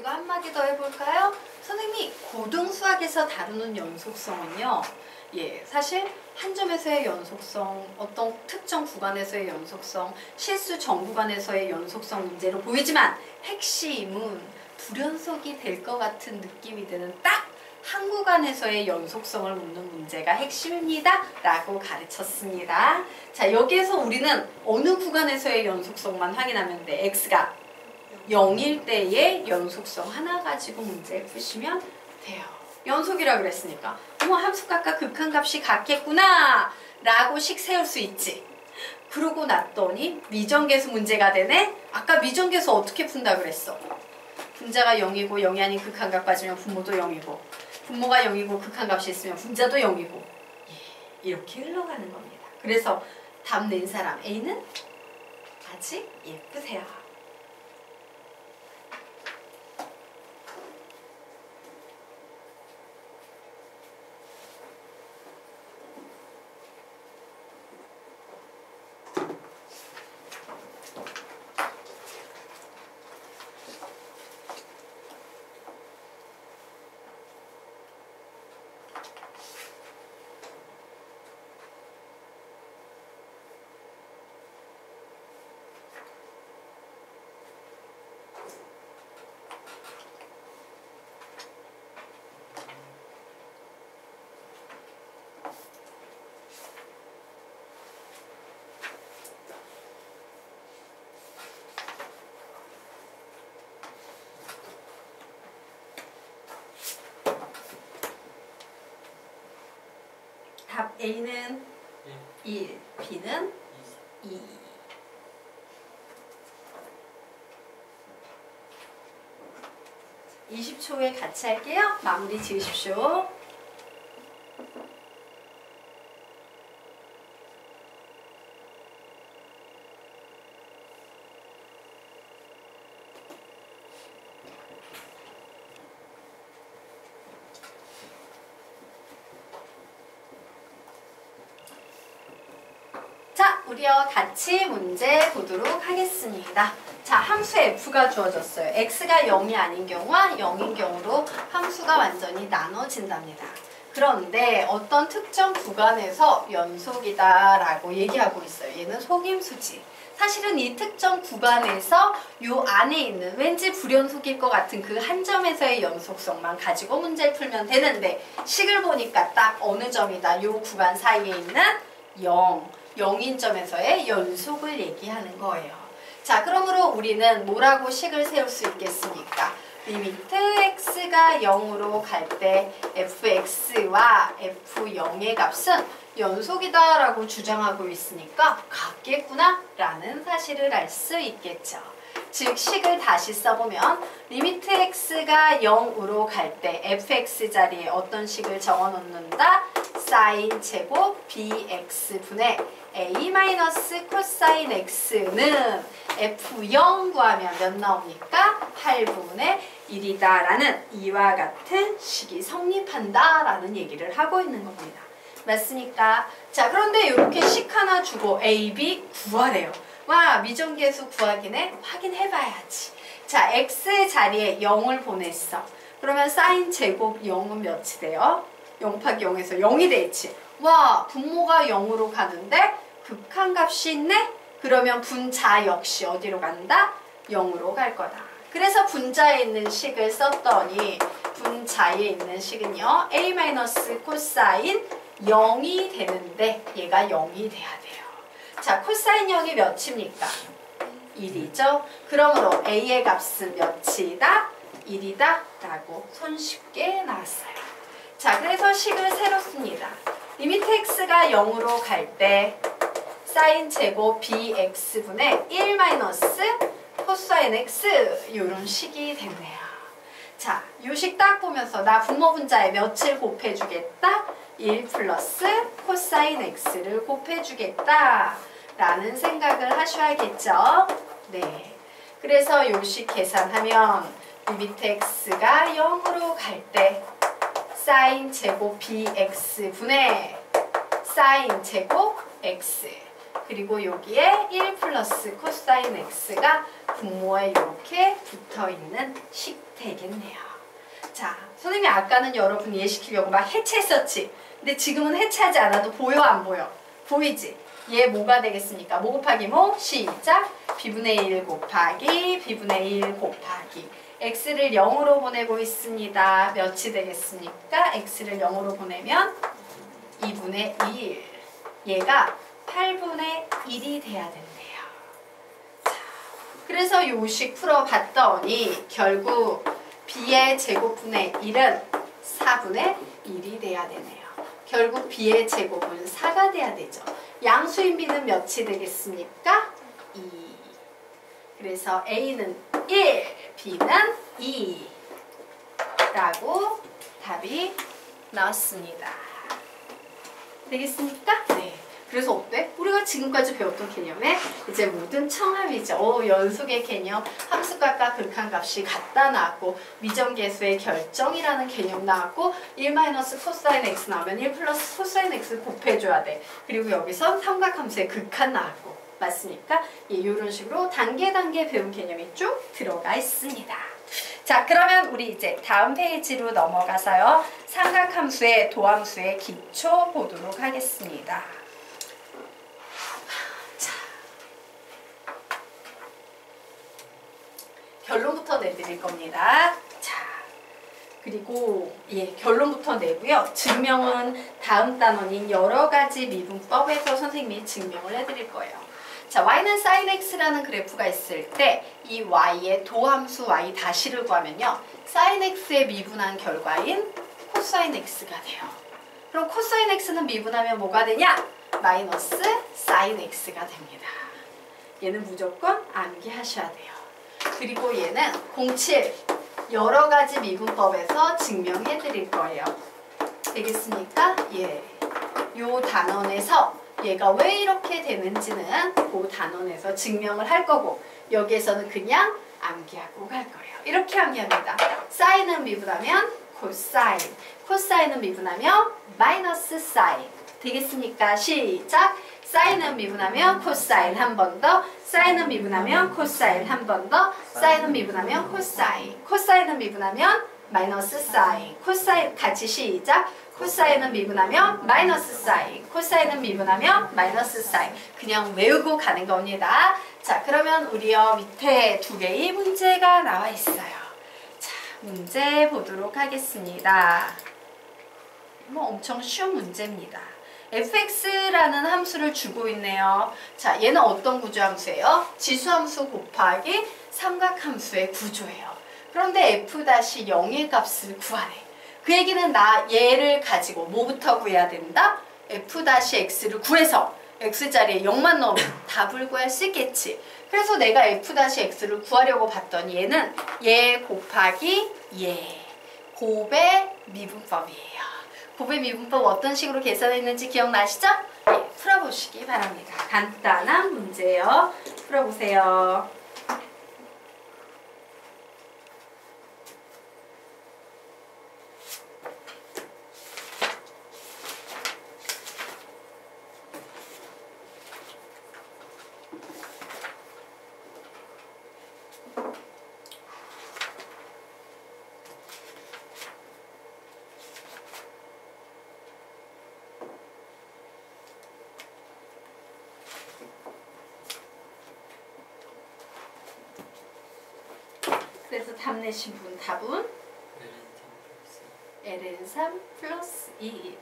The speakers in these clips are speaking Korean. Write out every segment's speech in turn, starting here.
그리고 한마디 더 해볼까요? 선생님이 고등수학에서 다루는 연속성은요. 사실 한 점에서의 연속성, 어떤 특정 구간에서의 연속성, 실수 전 구간에서의 연속성 문제로 보이지만 핵심은 불연속이 될 것 같은 느낌이 드는 딱 한 구간에서의 연속성을 묻는 문제가 핵심입니다. 라고 가르쳤습니다. 자, 여기에서 우리는 어느 구간에서의 연속성만 확인하면 돼. x가 0일 때의 연속성 하나 가지고 문제 푸시면 돼요. 연속이라 그랬으니까 함수값과 극한값이 같겠구나 라고 식 세울 수 있지. 그러고 났더니 미정계수 문제가 되네. 아까 미정계수 어떻게 푼다 그랬어? 분자가 0이고 0이 아닌 극한값 빠지면 분모도 0이고 분모가 0이고 극한값이 있으면 분자도 0이고 이렇게 흘러가는 겁니다. 그래서 답 낸 사람 A는 아직 예쁘세요. 답 A는 1, B는 2. 자, 20초에 같이 할게요. 마무리 지으십시오. 우리와 같이 문제 보도록 하겠습니다. 자, 함수 f가 주어졌어요. x가 0이 아닌 경우와 0인 경우로 함수가 완전히 나눠진답니다. 그런데 어떤 특정 구간에서 연속이다 라고 얘기하고 있어요. 얘는 속임수지. 사실은 이 특정 구간에서 요 안에 있는 왠지 불연속일 것 같은 그 한 점에서의 연속성만 가지고 문제를 풀면 되는데 식을 보니까 딱 어느 점이다. 요 구간 사이에 있는 0인 점에서의 연속을 얘기하는 거예요. 자, 그러므로 우리는 뭐라고 식을 세울 수 있겠습니까? 리미트 x가 0으로 갈 때 fx와 f0의 값은 연속이다 라고 주장하고 있으니까 같겠구나 라는 사실을 알 수 있겠죠. 즉 식을 다시 써보면 리미트 x가 0으로 갈 때 fx 자리에 어떤 식을 적어 놓는다? 사인 제곱 bx분의 a 마이너스 코사인 x는 f0 구하면 몇 나옵니까? 8분의 1이다 라는 이와 같은 식이 성립한다 라는 얘기를 하고 있는 겁니다. 맞습니까? 자, 그런데 이렇게 식 하나 주고 a, b 구하래요. 와, 미정계수 구하기네? 확인해봐야지. 자, x 자리에 0을 보냈어. 그러면 사인 제곱 0은 몇이 돼요? 0 곱하기 0에서 0이 되지. 와, 분모가 0으로 가는데 극한값이 있네? 그러면 분자 역시 어디로 간다? 0으로 갈 거다. 그래서 분자에 있는 식을 썼더니 분자에 있는 식은요. a 마이너스 코사인 0이 되는데 얘가 0이 돼야 돼요. 자, 코사인 0이 몇입니까? 1이죠. 그러므로 a의 값은 몇이다? 1이다 라고 손쉽게 나왔어요. 자, 그래서 식을 새로 씁니다. 리미트 x가 0으로 갈 때 사인 제곱 bx분의 1 마이너스 코사인 x 이런 식이 됐네요. 자, 요 식 딱 보면서 나 분모 분자에 몇을 곱해주겠다? 1 플러스 코사인 x를 곱해주겠다 라는 생각을 하셔야겠죠. 네. 그래서 요 식 계산하면 리미트 x가 0으로 갈 때 사인 제곱 bx분의 사인 제곱 x 그리고 여기에 1 플러스 코사인 x가 분모에 이렇게 붙어있는 식 되겠네요. 자, 선생님이 아까는 여러분 이해시키려고 막 해체했었지. 근데 지금은 해체하지 않아도 보여 안 보여? 보이지? 얘 뭐가 되겠습니까? 뭐 곱하기 뭐? 시작! b분의 1 곱하기 b분의 1 곱하기 x를 0으로 보내고 있습니다. 몇이 되겠습니까? x를 0으로 보내면 2분의 1. 얘가 8분의 1이 돼야 된대요. 자, 그래서 요식 풀어봤더니 결국 b의 제곱분의 1은 4분의 1이 돼야 되네요. 결국 b의 제곱은 4가 돼야 되죠. 양수인 b는 몇이 되겠습니까? 2. 그래서 a는 1, b는 2 라고 답이 나왔습니다. 되겠습니까? 네. 그래서 어때? 우리가 지금까지 배웠던 개념에 이제 모든 청합이죠. 연속의 개념, 함수값과 극한값이 같다 나왔고 미정계수의 결정이라는 개념 나왔고 1 코사인 x 나오면 1 플러스 코사인 x 곱해줘야 돼. 그리고 여기서 삼각함수의 극한 나왔고 맞습니까? 예, 이런 식으로 단계 배운 개념이 쭉 들어가 있습니다. 자, 그러면 우리 이제 다음 페이지로 넘어가서요. 삼각함수의 도함수의 기초 보도록 하겠습니다. 자, 결론부터 내드릴 겁니다. 자, 그리고 예, 결론부터 내고요. 증명은 다음 단원인 여러 가지 미분법에서 선생님이 증명을 해드릴 거예요. 자, y는 sin x라는 그래프가 있을 때 이 y의 도함수 y 다시를 구하면요. sin x의 미분한 결과인 코사인 x가 돼요. 그럼 코사인 x는 미분하면 뭐가 되냐? 마이너스 sin x가 됩니다. 얘는 무조건 암기하셔야 돼요. 그리고 얘는 07 여러 가지 미분법에서 증명해 드릴 거예요. 되겠습니까? 예. 요 단원에서 얘가 왜 이렇게 되는지는 그 단원에서 증명을 할 거고 여기에서는 그냥 암기하고 갈 거예요. 이렇게 암기합니다. 사인은 미분하면 코사인, 코사인은 미분하면 마이너스 사인. 되겠습니까? 시작! 사인은 미분하면 코사인 한 번 더, 사인은 미분하면 코사인 한 번 더, 사인은 미분하면 코사인, 코사인은 미분하면 마이너스 사인, 코사인 같이 시작! 코사인은 미분하면 마이너스 사인, 코사인은 미분하면 마이너스 사인. 그냥 외우고 가는 겁니다. 자, 그러면 우리요 밑에 두 개의 문제가 나와 있어요. 자, 문제 보도록 하겠습니다. 뭐 엄청 쉬운 문제입니다. fx라는 함수를 주고 있네요. 자, 얘는 어떤 구조함수예요? 지수함수 곱하기 삼각함수의 구조예요. 그런데 f-0의 값을 구하래. 그 얘기는 나 얘를 가지고 뭐부터 구해야 된다? f-x를 구해서 x자리에 0만 넣으면 답을 구할 수 있겠지. 그래서 내가 f-x를 구하려고 봤더니 얘는 얘 곱하기 얘 곱의 미분법이에요. 곱의 미분법 어떤 식으로 계산했는지 기억나시죠? 네, 풀어보시기 바랍니다. 간단한 문제예요. 풀어보세요. 그래서 답 내신 분 답은 ln 3 플러스 2.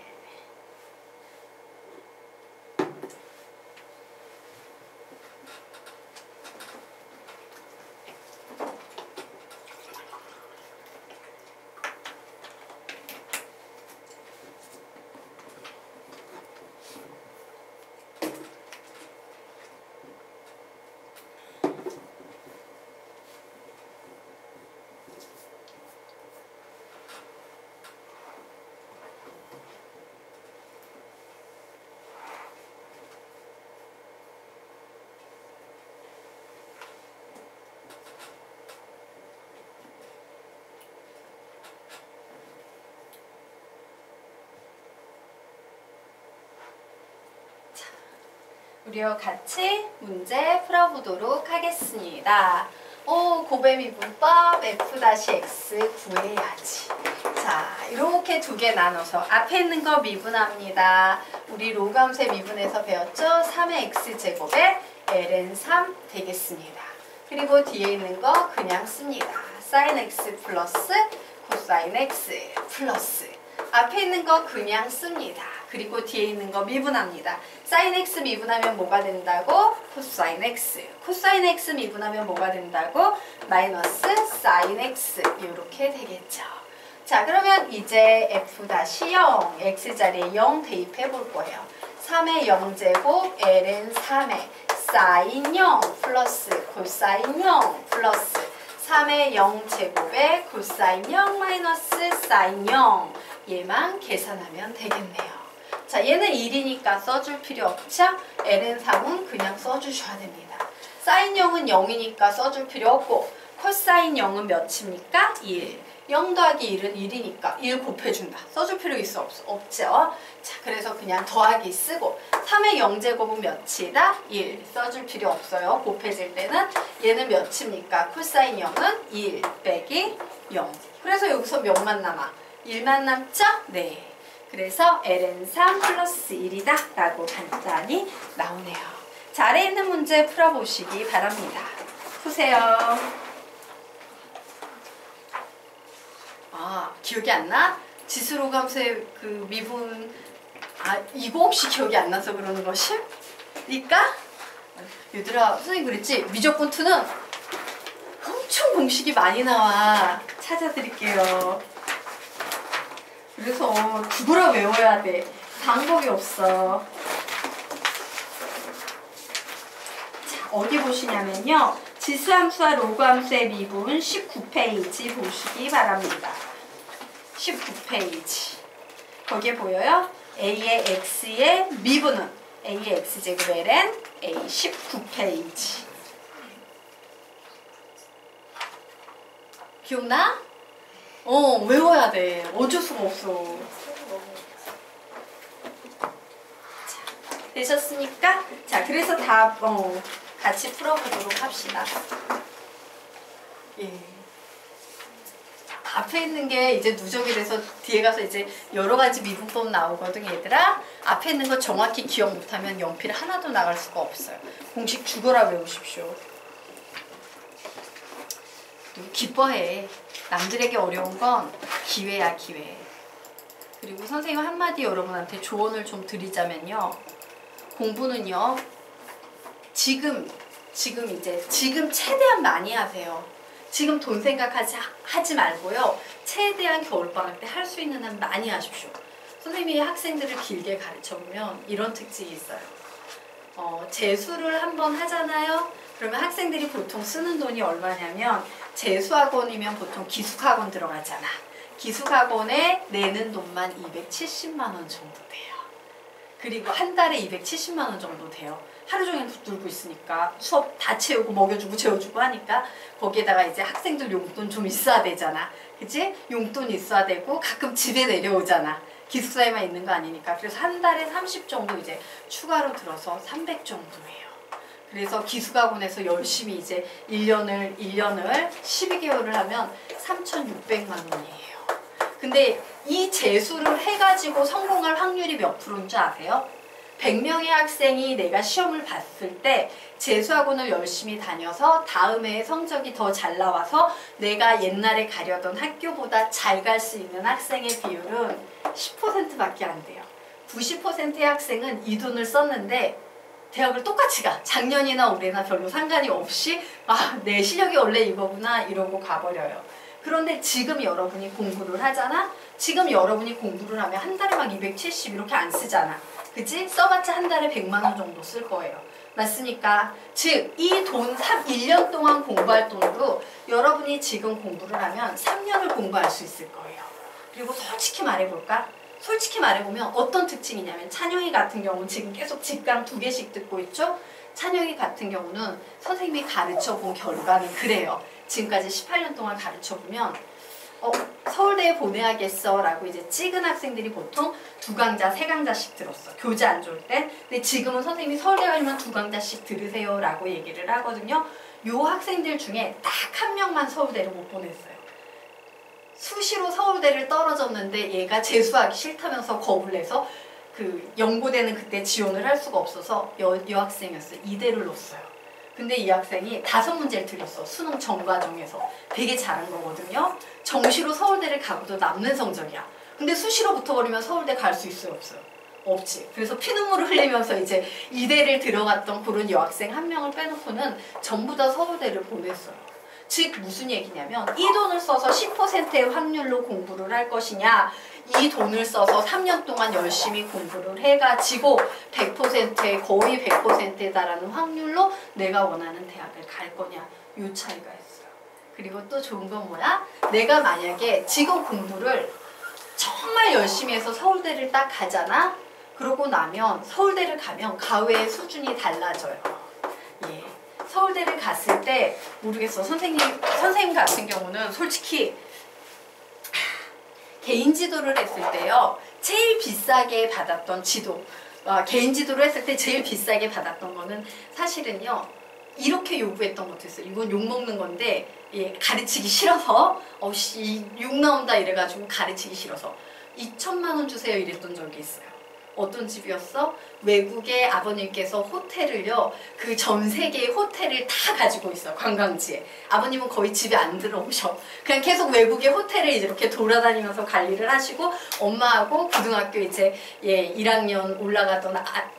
우리와 같이 문제 풀어보도록 하겠습니다. 고배미분법 F-X 구해야지. 자, 이렇게 두 개 나눠서 앞에 있는 거 미분합니다. 우리 로감수의 미분에서 배웠죠? 3의 x제곱에 ln 3 되겠습니다. 그리고 뒤에 있는 거 그냥 씁니다. sin x 플러스 코사인 x 플러스 앞에 있는 거 그냥 씁니다. 그리고 뒤에 있는 거 미분합니다. sin x 미분하면 뭐가 된다고? 코사인 x. 코사인 x 미분하면 뭐가 된다고? 마이너스 sin x. 이렇게 되겠죠. 자, 그러면 이제 f-0 x자리에 0 대입해 볼 거예요. 3의 0제곱 ln 3의 sin 0 플러스 코사인 0 플러스 3의 0제곱에 코사인 0 마이너스 sin 0 얘만 계산하면 되겠네요. 자, 얘는 1이니까 써줄 필요 없죠? ln 3은 그냥 써주셔야 됩니다. sin 0은 0이니까 써줄 필요 없고 코사인 0은 몇입니까? 1. 0 더하기 1은 1이니까 1 곱해준다. 써줄 필요 있어? 없죠? 자, 그래서 그냥 더하기 쓰고 3의 0제곱은 몇이다? 1. 써줄 필요 없어요. 곱해질 때는 얘는 몇입니까? 코사인 0은 1 빼기 0. 그래서 여기서 몇만 남아? 1만 남죠? 네. 그래서 ln 3 플러스 1이다 라고 간단히 나오네요. 자, 아래에 있는 문제 풀어보시기 바랍니다. 푸세요. 아, 기억이 안 나? 지수로감수의 그 미분, 이거 혹시 기억이 안 나서 그러는 것일까? 얘들아, 선생님 그랬지? 미적분 2는 엄청 공식이 많이 나와. 찾아드릴게요. 그래서 죽으라 외워야 돼. 방법이 없어. 자, 어디 보시냐면요. 지수함수와 로그함수의 미분 19페이지 보시기 바랍니다. 19페이지. 거기에 보여요? A의 X의 미분은 A의 X제곱 ln A 19페이지. 기억나? 외워야 돼. 어쩔 수가 없어. 자, 되셨습니까? 자, 그래서 다 같이 풀어보도록 합시다. 예. 앞에 있는 게 이제 누적이 돼서 뒤에 가서 이제 여러 가지 미분법 나오거든, 얘들아. 앞에 있는 거 정확히 기억 못하면 연필 하나도 나갈 수가 없어요. 공식 죽어라 외우십시오. 기뻐해. 남들에게 어려운 건 기회야, 기회. 그리고 선생님 한마디 여러분한테 조언을 좀 드리자면요. 공부는요. 지금 최대한 많이 하세요. 지금 돈 생각하지 말고요. 최대한 겨울방학 때 할 수 있는 한 많이 하십시오. 선생님이 학생들을 길게 가르쳐보면 이런 특징이 있어요. 재수를 한번 하잖아요. 그러면 학생들이 보통 쓰는 돈이 얼마냐면 재수학원이면 보통 기숙학원 들어가잖아. 기숙학원에 내는 돈만 270만 원 정도 돼요. 그리고 한 달에 270만 원 정도 돼요. 하루 종일 붙들고 있으니까 수업 다 채우고 먹여주고 재워주고 하니까 거기에다가 이제 학생들 용돈 좀 있어야 되잖아. 그치? 용돈 있어야 되고 가끔 집에 내려오잖아. 기숙사에만 있는 거 아니니까. 그래서 한 달에 30 정도 이제 추가로 들어서 300 정도예요. 그래서 기숙학원에서 열심히 이제 1년을 12개월을 하면 3,600만 원이에요. 근데 이 재수를 해가지고 성공할 확률이 몇 프로인 줄 아세요? 100명의 학생이 내가 시험을 봤을 때 재수학원을 열심히 다녀서 다음 해에 성적이 더 잘 나와서 내가 옛날에 가려던 학교보다 잘 갈 수 있는 학생의 비율은 10%밖에 안 돼요. 90%의 학생은 이 돈을 썼는데 대학을 똑같이 가. 작년이나 올해나 별로 상관이 없이 내 실력이 원래 이거구나 이러고 가버려요. 그런데 지금 여러분이 공부를 하잖아? 지금 여러분이 공부를 하면 한 달에 막 270 이렇게 안 쓰잖아. 그치? 써봤자 한 달에 100만 원 정도 쓸 거예요. 맞습니까? 즉, 이 돈 1년 동안 공부할 돈으로 여러분이 지금 공부를 하면 3년을 공부할 수 있을 거예요. 그리고 솔직히 말해볼까? 솔직히 말해보면 어떤 특징이냐면 찬영이 같은 경우는 지금 계속 직강 2개씩 듣고 있죠? 찬영이 같은 경우는 선생님이 가르쳐본 결과는 그래요. 지금까지 18년 동안 가르쳐보면 서울대에 보내야겠어 라고 이제 찍은 학생들이 보통 2강좌, 3강좌씩 들었어. 교재 안 좋을 때. 근데 지금은 선생님이 서울대 가려면 2강좌씩 들으세요 라고 얘기를 하거든요. 요 학생들 중에 딱 한 명만 서울대를 못 보냈어요. 수시로 서울대를 떨어졌는데 얘가 재수하기 싫다면서 겁을 내서 그 연고대는 그때 지원을 할 수가 없어서 여학생이었어요. 이대를 넣었어요. 근데 이 학생이 5문제를 틀렸어. 수능 전과정에서. 되게 잘한 거거든요. 정시로 서울대를 가고도 남는 성적이야. 근데 수시로 붙어버리면 서울대 갈 수 있어요? 없어요? 없지. 그래서 피눈물을 흘리면서 이제 이대를 들어갔던 그런 여학생 한 명을 빼놓고는 전부 다 서울대를 보냈어요. 즉 무슨 얘기냐면 이 돈을 써서 10%의 확률로 공부를 할 것이냐, 이 돈을 써서 3년 동안 열심히 공부를 해가지고 100%에 거의 100%에 달하는 확률로 내가 원하는 대학을 갈 거냐, 요 차이가 있어요. 그리고 또 좋은 건 뭐야? 내가 만약에 지금 공부를 정말 열심히 해서 서울대를 딱 가잖아? 그러고 나면 서울대를 가면 가외의 수준이 달라져요. 예. 서울대를 갔을 때 모르겠어. 선생님 같은 경우는 솔직히 개인 지도를 했을 때요. 제일 비싸게 받았던 지도, 개인 지도를 했을 때 제일 비싸게 받았던 거는 사실은요. 이렇게 요구했던 것도 있어요. 이건 욕먹는 건데 예, 가르치기 싫어서 욕 나온다 이래가지고 가르치기 싫어서 2천만 원 주세요 이랬던 적이 있어요. 어떤 집이었어? 외국의 아버님께서 호텔을요, 그 전 세계의 호텔을 다 가지고 있어, 관광지에. 아버님은 거의 집에 안 들어오셔. 그냥 계속 외국의 호텔을 이렇게 돌아다니면서 관리를 하시고, 엄마하고 고등학교 이제, 예, 1학년 올라가던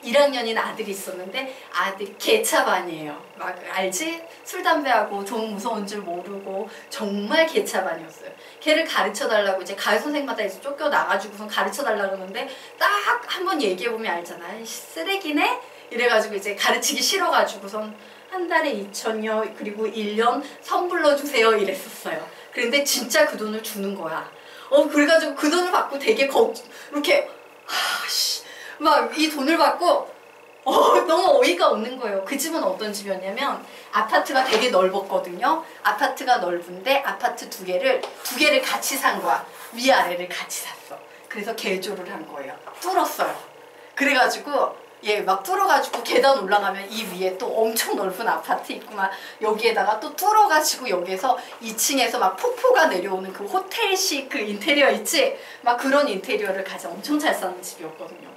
1학년인 아들이 있었는데, 아들이 개차반이에요. 막, 알지? 술, 담배하고 돈 무서운 줄 모르고, 정말 개차반이었어요. 걔를 가르쳐 달라고 이제 가요 선생님마다 이제 쫓겨나가지고선 가르쳐 달라고 그러는데, 딱 한번 얘기해보면 알잖아. 쓰레기네? 이래가지고 이제 가르치기 싫어가지고선 한 달에 2천요, 그리고 1년 선불러 주세요 이랬었어요. 그런데 진짜 그 돈을 주는 거야. 그래가지고 그 돈을 받고 되게 이렇게 막 이 돈을 받고 너무 어이가 없는 거예요. 그 집은 어떤 집이었냐면 아파트가 되게 넓었거든요. 아파트가 넓은데 아파트 두 개를 같이 산 거야. 위아래를 같이 샀어. 그래서 개조를 한 거예요. 뚫었어요. 그래가지고 예, 막 뚫어가지고 계단 올라가면 이 위에 또 엄청 넓은 아파트 있고 막 여기에다가 또 뚫어가지고 여기에서 2층에서 막 폭포가 내려오는 그 호텔식 그 인테리어 있지? 막 그런 인테리어를 가지고 엄청 잘 사는 집이었거든요.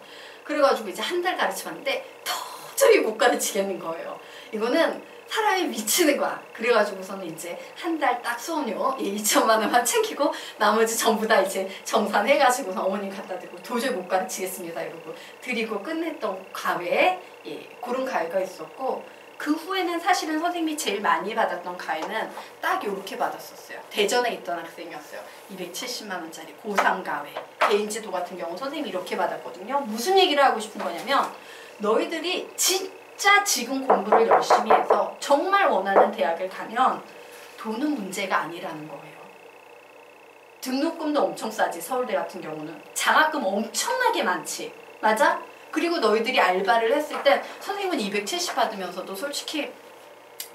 그래가지고 이제 한 달 가르치는데 도저히 못 가르치겠는 거예요. 이거는 사람이 미치는 거야. 그래가지고서는 이제 한 달 딱 수업료 2천만 원만 챙기고 나머지 전부 다 이제 정산해가지고서 어머님 갖다 드리고 도저히 못 가르치겠습니다 이러고 드리고 끝냈던 과외, 예, 그런 과외가 있었고, 그 후에는 사실은 선생님이 제일 많이 받았던 과외는 딱 이렇게 받았었어요. 대전에 있던 학생이었어요. 270만 원짜리 고3 과외. 개인지도 같은 경우 선생님이 이렇게 받았거든요. 무슨 얘기를 하고 싶은 거냐면 너희들이 진짜 지금 공부를 열심히 해서 정말 원하는 대학을 가면 돈은 문제가 아니라는 거예요. 등록금도 엄청 싸지. 서울대 같은 경우는 장학금 엄청나게 많지. 맞아? 그리고 너희들이 알바를 했을 때 선생님은 270 받으면서도 솔직히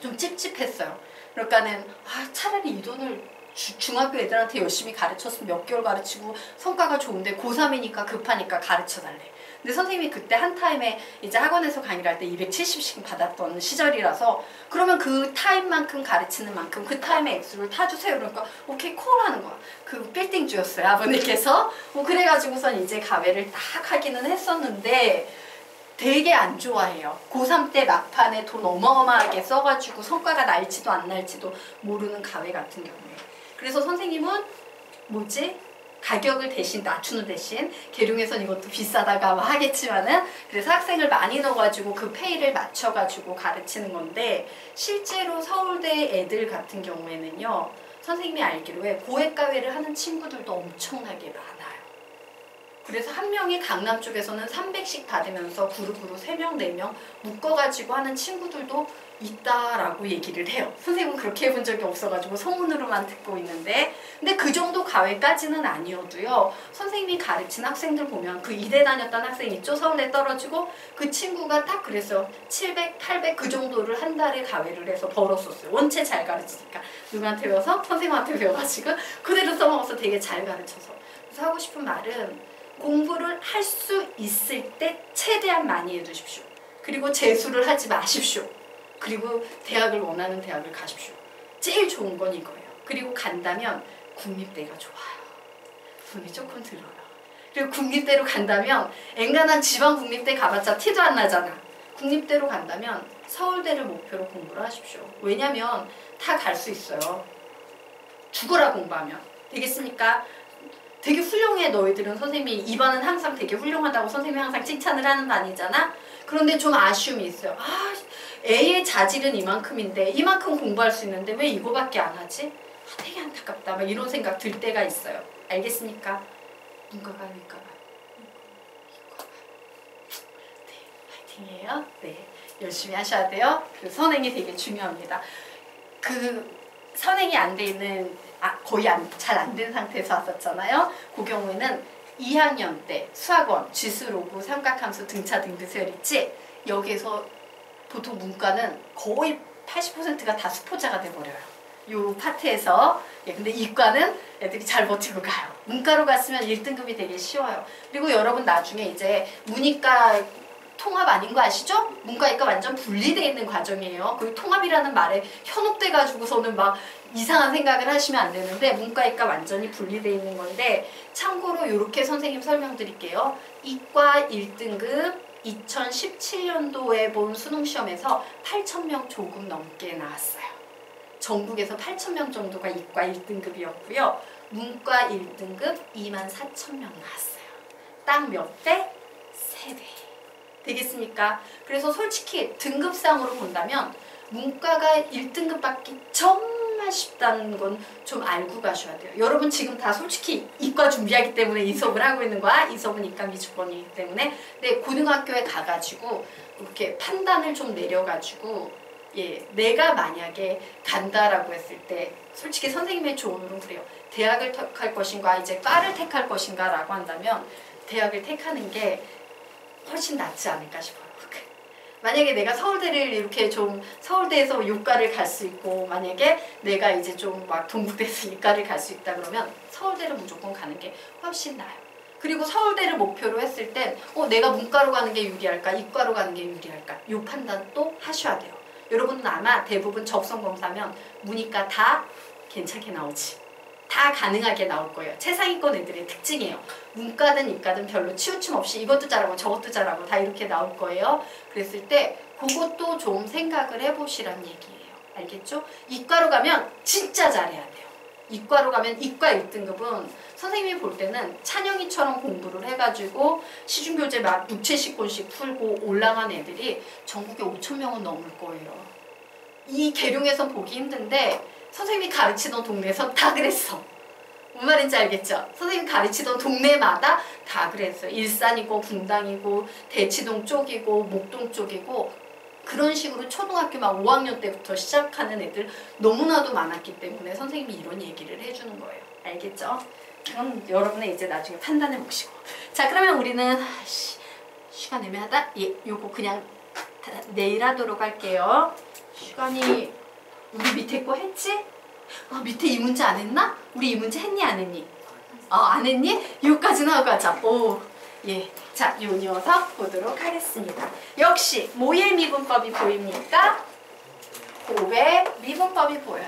좀 찝찝했어요. 그러니까는 차라리 이 돈을 중학교 애들한테 열심히 가르쳤으면 몇 개월 가르치고 성과가 좋은데 고3이니까 급하니까 가르쳐달래. 근데 선생님이 그때 한 타임에 이제 학원에서 강의를 할 때 270씩 받았던 시절이라서 그러면 그 타임만큼 가르치는 만큼 그 타임의 액수를 타주세요. 그러니까 오케이 콜 하는 거야. 그 빌딩주였어요. 아버님께서. 그래가지고선 이제 가외를 딱 하기는 했었는데 되게 안 좋아해요. 고3 때 막판에 돈 어마어마하게 써가지고 성과가 날지도 안 날지도 모르는 가외 같은 경우에. 그래서 선생님은 가격을 대신 낮추는 대신 계룡에선 이것도 비싸다가 하겠지만은 그래서 학생을 많이 넣어가지고 그 페이를 맞춰가지고 가르치는 건데, 실제로 서울대 애들 같은 경우에는요 선생님이 알기로에 고액과외를 하는 친구들도 엄청나게 많아요. 그래서 한 명이 강남 쪽에서는 300씩 받으면서 그룹으로 3명, 4명 묶어가지고 하는 친구들도 있다라고 얘기를 해요. 선생님은 그렇게 해본 적이 없어가지고 소문으로만 듣고 있는데, 근데 그 정도 과외까지는 아니어도요 선생님이 가르친 학생들 보면 그 이대 다녔던 학생 있죠? 서울대 떨어지고 그 친구가 딱 그랬어요. 700, 800 그 정도를 한 달에 과외를 해서 벌었었어요. 원체 잘 가르치니까. 누구한테 배워서? 선생님한테 배워가지고 그대로 써먹어서 되게 잘 가르쳐서. 그래서 하고 싶은 말은 공부를 할 수 있을 때 최대한 많이 해두십시오. 그리고 재수를 하지 마십시오. 그리고 대학을 원하는 대학을 가십시오. 제일 좋은 건 이거예요. 그리고 간다면 국립대가 좋아요. 돈이 조금 들어요. 그리고 국립대로 간다면 엔간한 지방 국립대 가봤자 티도 안 나잖아. 국립대로 간다면 서울대를 목표로 공부를 하십시오. 왜냐면 다 갈 수 있어요. 죽어라 공부하면. 되겠습니까? 되게 훌륭해. 너희들은 선생님이 이 반은 항상 되게 훌륭하다고 선생님이 항상 칭찬을 하는 반이잖아. 그런데 좀 아쉬움이 있어요. 아, 애의 자질은 이만큼인데 이만큼 공부할 수 있는데 왜 이거밖에 안 하지? 아, 되게 안타깝다. 막 이런 생각 들 때가 있어요. 알겠습니까? 문과가 위과가 네, 화이팅이에요. 네, 열심히 하셔야 돼요. 그 선행이 되게 중요합니다. 그 선행이 안 돼 있는 거의 잘 안 된 상태에서 왔었잖아요. 그 경우에는 2학년 때 수학원, 지수로그, 삼각함수, 등차, 등비서열 있지? 여기에서 보통 문과는 거의 80%가 다 수포자가 돼버려요. 요 파트에서. 예, 근데 이과는 애들이 잘 버티고 가요. 문과로 갔으면 1등급이 되게 쉬워요. 그리고 여러분 나중에 이제 문이과 통합 아닌 거 아시죠? 문과 이과 완전 분리되어 있는 과정이에요. 그리고 통합이라는 말에 현혹돼 가지고서는 막 이상한 생각을 하시면 안 되는데 문과 이과 완전히 분리되어 있는 건데 참고로 이렇게 선생님 설명드릴게요. 이과 1등급 2017년도에 본 수능시험에서 8,000명 조금 넘게 나왔어요. 전국에서 8,000명 정도가 이과 1등급이었고요. 문과 1등급 24,000명 나왔어요. 딱 몇 배? 3배. 되겠습니까? 그래서 솔직히 등급상으로 본다면 문과가 1등급 받기 정말 쉽다는 건 좀 알고 가셔야 돼요. 여러분 지금 다 솔직히 이과 준비하기 때문에 이 수업을 하고 있는 거야. 이 수업은 이과 미주권이기 때문에. 근데 고등학교에 가가지고 이렇게 판단을 좀 내려가지고 예, 내가 만약에 간다라고 했을 때 솔직히 선생님의 조언은 그래요. 대학을 택할 것인가 이제 과를 택할 것인가 라고 한다면 대학을 택하는 게 훨씬 낫지 않을까 싶어요. 만약에 내가 서울대를 이렇게 좀 서울대에서 요과를 갈 수 있고 만약에 내가 이제 좀 막 동국대에서 이과를 갈 수 있다 그러면 서울대를 무조건 가는 게 훨씬 나아요. 그리고 서울대를 목표로 했을 땐 내가 문과로 가는 게 유리할까 이과로 가는 게 유리할까 요 판단도 하셔야 돼요. 여러분은 아마 대부분 적성검사면 문이과 다 괜찮게 나오지. 다 가능하게 나올 거예요. 최상위권 애들의 특징이에요. 문과든 이과든 별로 치우침 없이 이것도 잘하고 저것도 잘하고 다 이렇게 나올 거예요. 그랬을 때 그것도 좀 생각을 해보시란 얘기예요. 알겠죠? 이과로 가면 진짜 잘해야 돼요. 이과로 가면 이과 1등급은 선생님이 볼 때는 찬영이처럼 공부를 해가지고 시중교재 막 6,70권씩 풀고 올라간 애들이 전국에 5,000명은 넘을 거예요. 이 계룡에선 보기 힘든데 선생님이 가르치던 동네에선 다 그랬어. 뭔 말인지 알겠죠? 선생님이 가르치던 동네마다 다 그랬어요. 일산이고 분당이고 대치동 쪽이고 목동 쪽이고 그런 식으로 초등학교 막 5학년 때부터 시작하는 애들 너무나도 많았기 때문에 선생님이 이런 얘기를 해주는 거예요. 알겠죠? 그럼 여러분은 이제 나중에 판단해 보시고. 자, 그러면 우리는 시간 애매하다? 예, 요거 그냥 내일 하도록 할게요. 시간이 우리 밑에 거 했지? 밑에 이 문제 안 했나? 우리 이 문제 했니 안 했니? 안 했니? 여기까지는 하고 가자. 오, 예. 자, 요 녀석 보도록 하겠습니다. 역시 모의 미분법이 보입니까? 곱의 미분법이 보여요.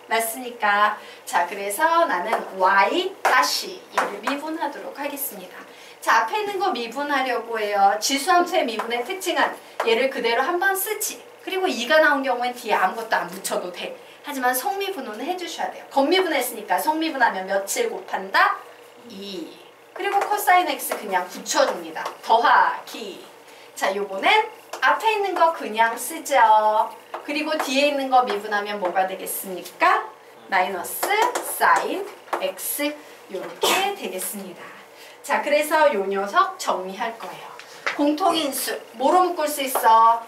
맞습니까? 자, 그래서 나는 y 다시 얘를 미분하도록 하겠습니다. 자, 앞에 있는 거 미분하려고 해요. 지수함수의 미분의 특징은 얘를 그대로 한번 쓰지. 그리고 2가 나온 경우엔 뒤에 아무것도 안 붙여도 돼. 하지만 성미분호는 해주셔야 돼요. 겉미분했으니까 성미분하면 며칠 곱한다? 2. 그리고 코사인 x 그냥 붙여줍니다. 더하기. 자, 요거는 앞에 있는 거 그냥 쓰죠. 그리고 뒤에 있는 거 미분하면 뭐가 되겠습니까? 마이너스 사인 x 요렇게 되겠습니다. 자, 그래서 요 녀석 정리할 거예요. 공통인수 뭐로 묶을 수 있어?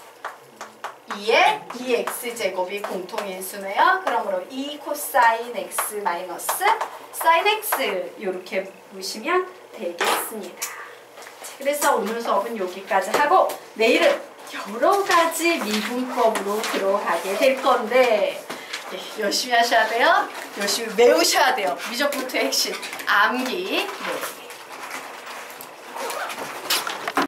2의 2x제곱이 공통인수네요. 그러므로 2 코사인 x 마이너스 사인 x 이렇게 보시면 되겠습니다. 그래서 오늘 수업은 여기까지 하고 내일은 여러 가지 미분법으로 들어가게 될 건데 열심히 하셔야 돼요. 열심히 외우셔야 돼요. 미적분투의 핵심 암기. 네.